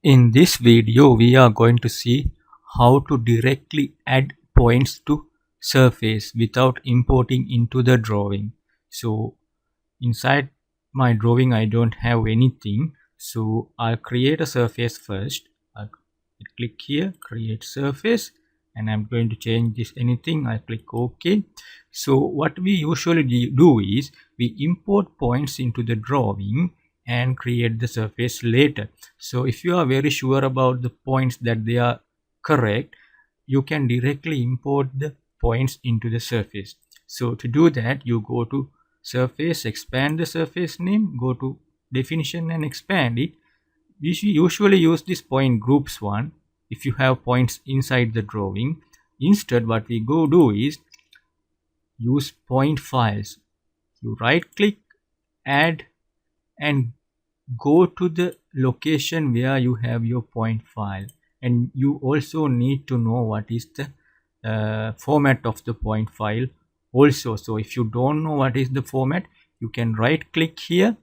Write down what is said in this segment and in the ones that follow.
In this video, we are going to see how to directly add points to surface without importing into the drawing. So inside my drawing, I don't have anything. So I'll create a surface first. I'll click here, create surface, and I'm going to change this anything. I click OK. So what we usually do is we import points into the drawing and create the surface later. So if you are very sure about the points that they are correct, you can directly import the points into the surface. So to do that, you go to surface, expand the surface name, go to definition and expand it. We usually use this point groups one if you have points inside the drawing. Instead, what we go do is use point files. You right click, add, and go to the location where you have your point file. And you also need to know what is the format of the point file also. So if you don't know what is the format, you can right click here,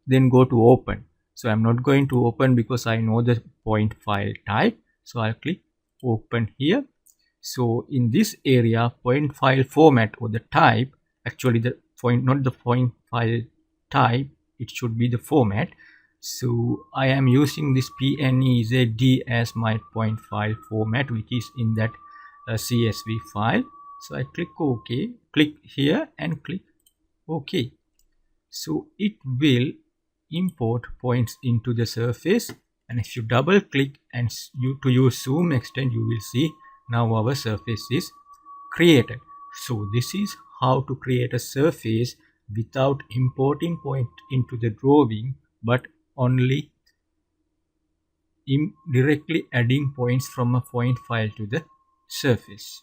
then go to open. So I'm not going to open because I know the point file type. So I'll click open here. So in this area, point file format or the type, actually the point, not the point file type, it should be the format. So I am using this PNEZD as my point file format, which is in that CSV file. So I click OK, click here and click OK. So it will import points into the surface, and if you double click and to use zoom extend, you will see now our surface is created. So this is how to create a surface without importing point into the drawing, but only directly adding points from a point file to the surface.